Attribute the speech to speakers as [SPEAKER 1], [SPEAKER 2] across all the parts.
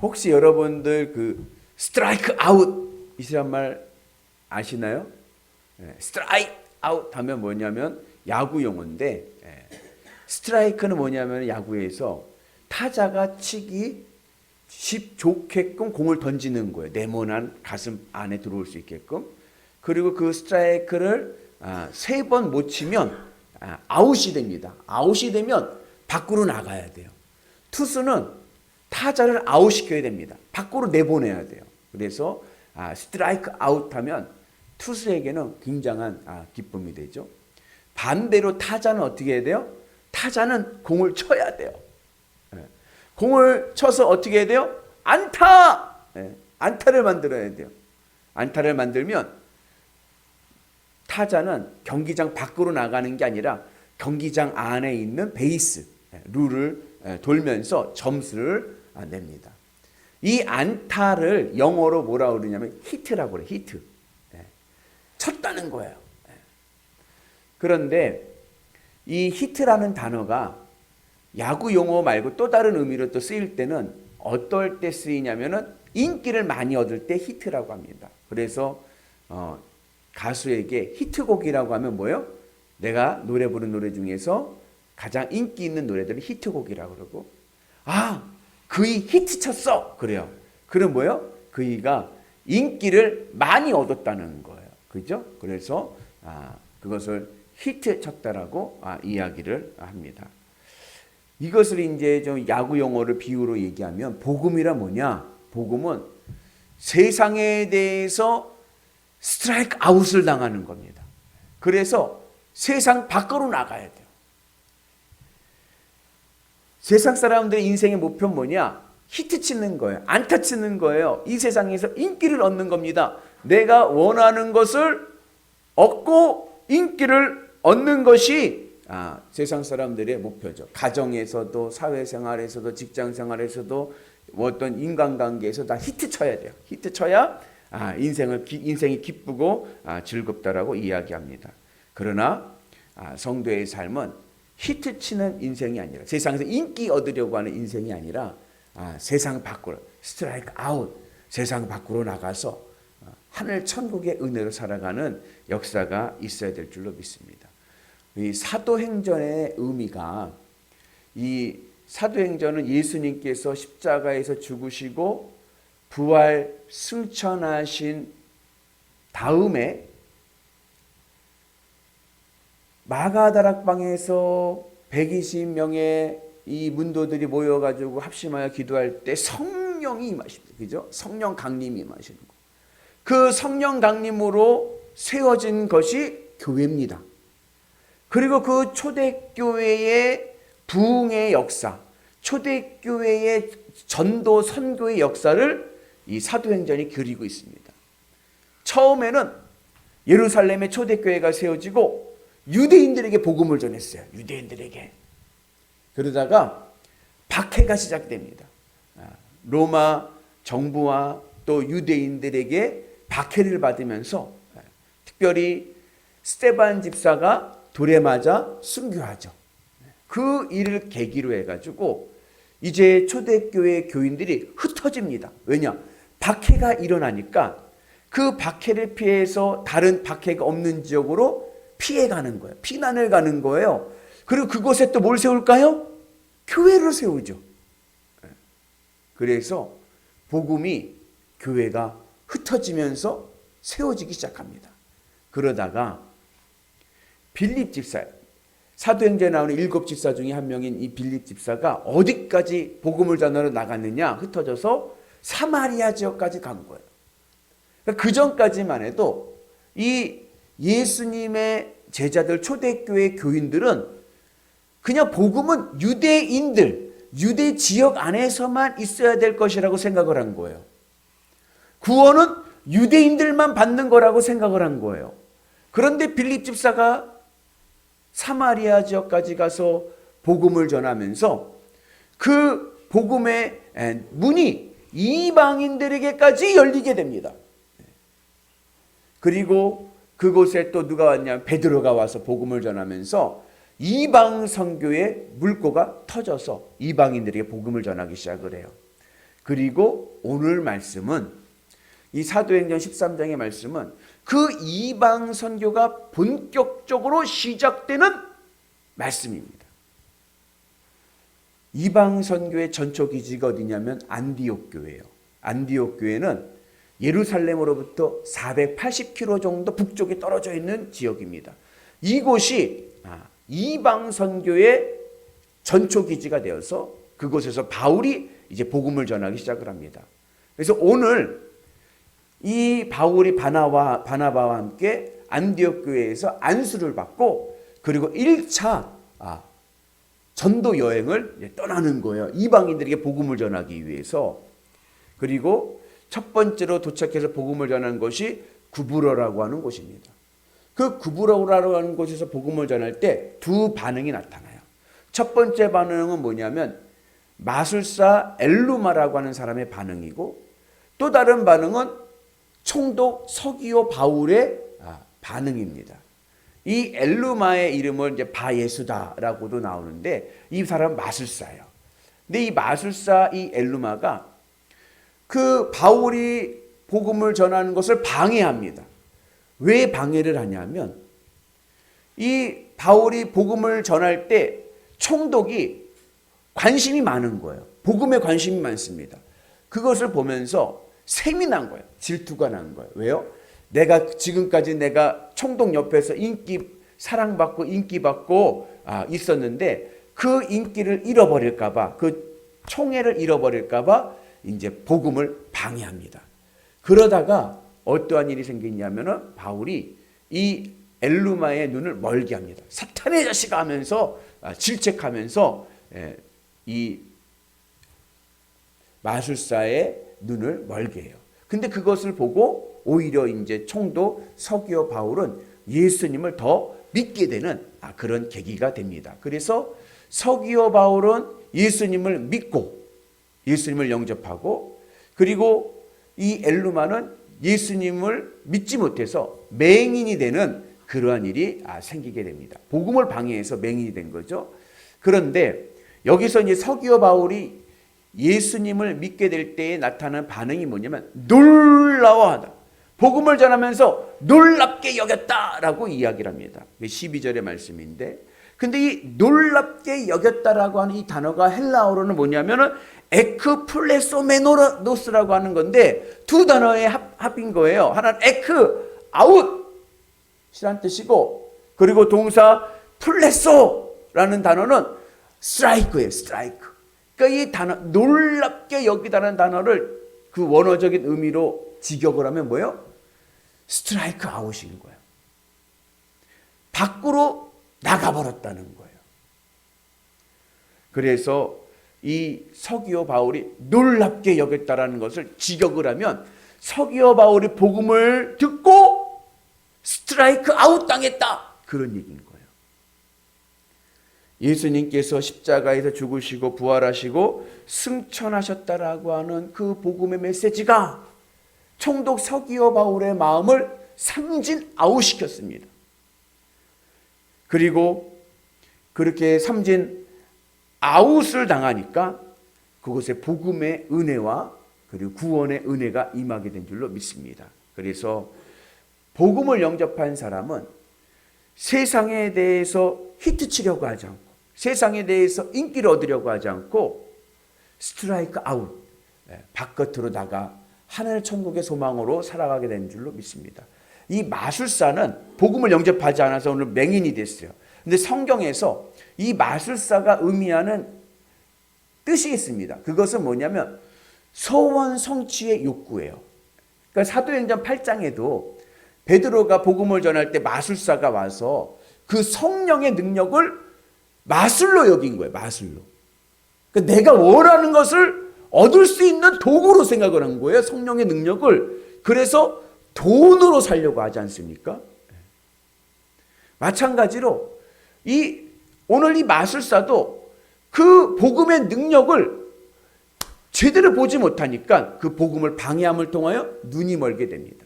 [SPEAKER 1] 혹시 여러분들 스트라이크 아웃 이란 말 아시나요? 스트라이크 아웃 하면 뭐냐면 야구 용어인데, 스트라이크는 뭐냐면 야구에서 타자가 치기 좋게끔 공을 던지는 거예요. 네모난 가슴 안에 들어올 수 있게끔. 그리고 그 스트라이크를 3번 못 치면 아웃이 됩니다. 아웃이 되면 밖으로 나가야 돼요. 투수는 타자를 아웃시켜야 됩니다. 밖으로 내보내야 돼요. 그래서 스트라이크 아웃하면 투수에게는 굉장한 기쁨이 되죠. 반대로 타자는 어떻게 해야 돼요? 타자는 공을 쳐야 돼요. 공을 쳐서 어떻게 해야 돼요? 안타! 안타를 만들어야 돼요. 안타를 만들면 타자는 경기장 밖으로 나가는 게 아니라 경기장 안에 있는 베이스, 룰을 돌면서 점수를 냅니다. 이 안타를 영어로 뭐라고 그러냐면 히트라고 그래요. 히트. 쳤다는 거예요. 그런데 이 히트라는 단어가 야구 용어 말고 또 다른 의미로 또 쓰일 때는 어떨 때 쓰이냐면은 인기를 많이 얻을 때 히트라고 합니다. 그래서 가수에게 히트곡이라고 하면 뭐예요? 내가 노래 부른 노래 중에서 가장 인기 있는 노래들을 히트곡이라고 그러고, 그이 히트 쳤어! 그래요. 그럼 뭐예요? 그이가 인기를 많이 얻었다는 거예요. 그죠? 그래서 그것을 히트 쳤다라고 이야기를 합니다. 이것을 이제 좀 야구 용어를 비유로 얘기하면 복음이란 뭐냐? 복음은 세상에 대해서 스트라이크 아웃을 당하는 겁니다. 그래서 세상 밖으로 나가야 돼요. 세상 사람들의 인생의 목표는 뭐냐? 히트 치는 거예요. 안타 치는 거예요. 이 세상에서 인기를 얻는 겁니다. 내가 원하는 것을 얻고 인기를 얻는 것이 세상 사람들의 목표죠. 가정에서도 사회생활에서도 직장생활에서도 어떤 인간관계에서 다 히트 쳐야 돼요. 히트 쳐야 인생이 기쁘고 즐겁다라고 이야기합니다. 그러나 성도의 삶은 히트 치는 인생이 아니라, 세상에서 인기 얻으려고 하는 인생이 아니라 세상 밖으로 스트라이크 아웃, 세상 밖으로 나가서 하늘 천국의 은혜로 살아가는 역사가 있어야 될 줄로 믿습니다. 이 사도행전의 의미가, 이 사도행전은 예수님께서 십자가에서 죽으시고 부활 승천하신 다음에 마가다락방에서 120명의 이 문도들이 모여가지고 합심하여 기도할 때 성령이 임하십니다. 그죠? 성령 강림이 임하시는 거. 그 성령 강림으로 세워진 것이 교회입니다. 그리고 그 초대교회의 부흥의 역사, 초대교회의 전도 선교의 역사를 이 사도행전이 그리고 있습니다. 처음에는 예루살렘의 초대교회가 세워지고 유대인들에게 복음을 전했어요. 유대인들에게. 그러다가 박해가 시작됩니다. 로마 정부와 또 유대인들에게 박해를 받으면서 특별히 스데반 집사가 돌에 맞아 순교하죠. 그 일을 계기로 해가지고 이제 초대교회 교인들이 흩어집니다. 왜냐? 박해가 일어나니까 그 박해를 피해서 다른 박해가 없는 지역으로 피해가는 거예요. 피난을 가는 거예요. 그리고 그곳에 또 뭘 세울까요? 교회를 세우죠. 그래서 복음이, 교회가 흩어지면서 세워지기 시작합니다. 그러다가 빌립 집사, 사도행전에 나오는 7 집사 중에 한 명인 이 빌립 집사가 어디까지 복음을 전하러 나갔느냐? 흩어져서 사마리아 지역까지 간 거예요. 그 전까지만 해도 이 예수님의 제자들, 초대교회 교인들은 그냥 복음은 유대인들, 유대 지역 안에서만 있어야 될 것이라고 생각을 한 거예요. 구원은 유대인들만 받는 거라고 생각을 한 거예요. 그런데 빌립 집사가 사마리아 지역까지 가서 복음을 전하면서 그 복음의 문이 이방인들에게까지 열리게 됩니다. 그리고 그곳에 또 누가 왔냐면 베드로가 와서 복음을 전하면서 이방 선교의 물꼬가 터져서 이방인들에게 복음을 전하기 시작을 해요. 그리고 오늘 말씀은 이 사도행전 13장의 말씀은 그 이방 선교가 본격적으로 시작되는 말씀입니다. 이방 선교의 전초 기지가 어디냐면 안디옥 교회예요. 안디옥 교회는 예루살렘으로부터 480km 정도 북쪽에 떨어져 있는 지역입니다. 이곳이 이방 선교의 전초 기지가 되어서 그곳에서 바울이 이제 복음을 전하기 시작을 합니다. 그래서 오늘 이 바울이 바나바와 함께 안디옥 교회에서 안수를 받고 그리고 1차 전도 여행을 떠나는 거예요. 이방인들에게 복음을 전하기 위해서. 그리고 첫 번째로 도착해서 복음을 전하는 것이 구브로라고 하는 곳입니다. 그 구브로라고 하는 곳에서 복음을 전할 때 두 반응이 나타나요. 첫 번째 반응은 뭐냐면 마술사 엘루마라고 하는 사람의 반응이고, 또 다른 반응은 총독 서기오 바울의 반응입니다. 이 엘루마의 이름을 이제 바예수다라고도 나오는데 이 사람은 마술사예요. 근데 이 마술사 이 엘루마가 그 바울이 복음을 전하는 것을 방해합니다. 왜 방해를 하냐면 이 바울이 복음을 전할 때 총독이 관심이 많은 거예요. 복음에 관심이 많습니다. 그것을 보면서 셈이 난 거예요. 질투가 난 거예요. 왜요? 지금까지 내가 총독 옆에서 사랑받고 인기받고 있었는데 그 인기를 잃어버릴까봐, 그 총애를 잃어버릴까봐 이제 복음을 방해합니다. 그러다가 어떠한 일이 생기냐면은 바울이 이 엘루마의 눈을 멀게 합니다. 사탄의 자식아 하면서 질책하면서 이 마술사의 눈을 멀게 해요. 근데 그것을 보고 오히려 이제 총독 서기오 바울은 예수님을 더 믿게 되는 그런 계기가 됩니다. 그래서 서기오 바울은 예수님을 믿고 예수님을 영접하고, 그리고 이 엘루마는 예수님을 믿지 못해서 맹인이 되는 그러한 일이 생기게 됩니다. 복음을 방해해서 맹인이 된 거죠. 그런데 여기서 이제 서기오 바울이 예수님을 믿게 될 때에 나타나는 반응이 뭐냐면 놀라워하다. 복음을 전하면서 놀랍게 여겼다라고 이야기를 합니다. 12절의 말씀인데, 근데 이 놀랍게 여겼다라고 하는 이 단어가 헬라어로는 뭐냐면은 에크플레소메노스라고 하는 건데 두 단어의 합인 거예요. 하나는 에크, 아웃이라는 뜻이고, 그리고 동사 플레소라는 단어는 스트라이크예요. 스트라이크. 그러니까 이 단어 놀랍게 여기다는 단어를 그 원어적인 의미로 직역을 하면 뭐예요? 스트라이크 아웃인 거예요. 밖으로 나가버렸다는 거예요. 그래서 이 서기오 바울이 놀랍게 여겼다라는 것을 직역을 하면 서기오 바울이 복음을 듣고 스트라이크 아웃 당했다, 그런 얘기인 거예요. 예수님께서 십자가에서 죽으시고 부활하시고 승천하셨다라고 하는 그 복음의 메시지가 총독 서기오 바울의 마음을 삼진 아웃시켰습니다. 그리고 그렇게 삼진 아웃을 당하니까 그곳에 복음의 은혜와 그리고 구원의 은혜가 임하게 된 줄로 믿습니다. 그래서 복음을 영접한 사람은 세상에 대해서 히트치려고 하지 않고, 세상에 대해서 인기를 얻으려고 하지 않고 스트라이크 아웃, 바깥으로 나가 하늘 천국의 소망으로 살아가게 된 줄로 믿습니다. 이 마술사는 복음을 영접하지 않아서 오늘 맹인이 됐어요. 근데 성경에서 이 마술사가 의미하는 뜻이 있습니다. 그것은 뭐냐면 소원 성취의 욕구예요. 그러니까 사도행전 8장에도 베드로가 복음을 전할 때 마술사가 와서 그 성령의 능력을 마술로 여긴 거예요. 마술로. 그러니까 내가 원하는 것을 얻을 수 있는 도구로 생각을 한 거예요. 성령의 능력을. 그래서 돈으로 살려고 하지 않습니까? 마찬가지로 오늘 이 마술사도 그 복음의 능력을 제대로 보지 못하니까 그 복음을 방해함을 통하여 눈이 멀게 됩니다.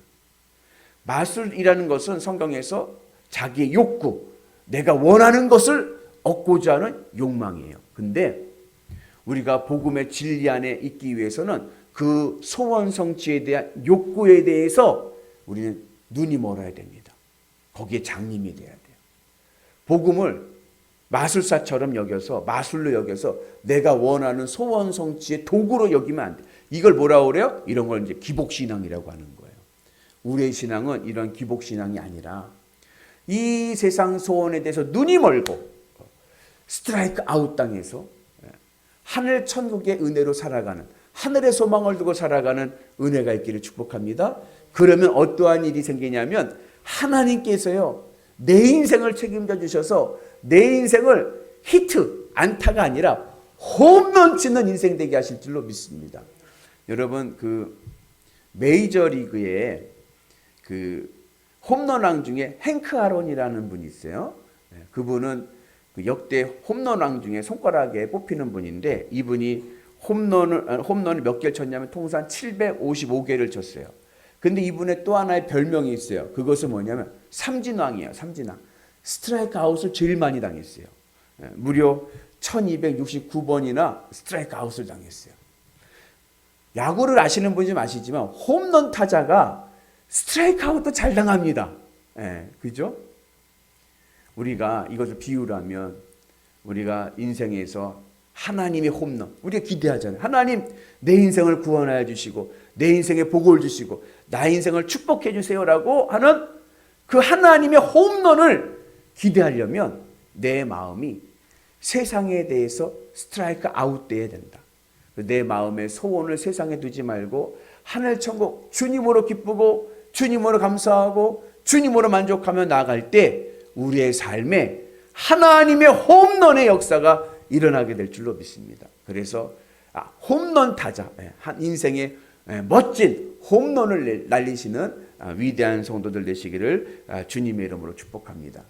[SPEAKER 1] 마술이라는 것은 성경에서 자기의 욕구, 내가 원하는 것을 얻고자 하는 욕망이에요. 근데 우리가 복음의 진리 안에 있기 위해서는 그 소원 성취에 대한 욕구에 대해서 우리는 눈이 멀어야 됩니다. 거기에 장님이 돼야 돼요. 복음을 마술사처럼 여겨서, 마술로 여겨서 내가 원하는 소원 성취의 도구로 여기면 안 돼. 이걸 뭐라고 그래요? 이런 걸 이제 기복신앙이라고 하는 거예요. 우리의 신앙은 이런 기복신앙이 아니라 이 세상 소원에 대해서 눈이 멀고 스트라이크 아웃 당해서 하늘 천국의 은혜로 살아가는, 하늘의 소망을 두고 살아가는 은혜가 있기를 축복합니다. 그러면 어떠한 일이 생기냐면 하나님께서요, 내 인생을 책임져 주셔서 내 인생을 히트, 안타가 아니라 홈런 치는 인생 되게 하실 줄로 믿습니다. 여러분, 그 메이저리그에 그 홈런왕 중에 행크 아론이라는 분이 있어요. 그분은 그 역대 홈런왕 중에 손가락에 뽑히는 분인데, 이분이 홈런을 몇 개를 쳤냐면 통산 755개를 쳤어요. 근데 이분의 또 하나의 별명이 있어요. 그것은 뭐냐면 삼진왕이에요. 삼진왕. 스트라이크 아웃을 제일 많이 당했어요. 무려 1269번이나 스트라이크 아웃을 당했어요. 야구를 아시는 분이 좀 아시지만 홈런 타자가 스트라이크 아웃도 잘 당합니다. 그죠? 우리가 이것을 비유라면 우리가 인생에서 하나님의 홈런, 우리가 기대하잖아요. 하나님, 내 인생을 구원하여 주시고 내 인생에 복을 주시고 나의 인생을 축복해 주세요라고 하는 그 하나님의 홈런을 기대하려면 내 마음이 세상에 대해서 스트라이크 아웃돼야 된다. 내 마음의 소원을 세상에 두지 말고 하늘 천국 주님으로 기쁘고 주님으로 감사하고 주님으로 만족하며 나아갈 때 우리의 삶에 하나님의 홈런의 역사가 일어나게 될 줄로 믿습니다. 그래서 홈런 타자, 한 인생의 멋진 홈런을 날리시는 위대한 성도들 되시기를 주님의 이름으로 축복합니다.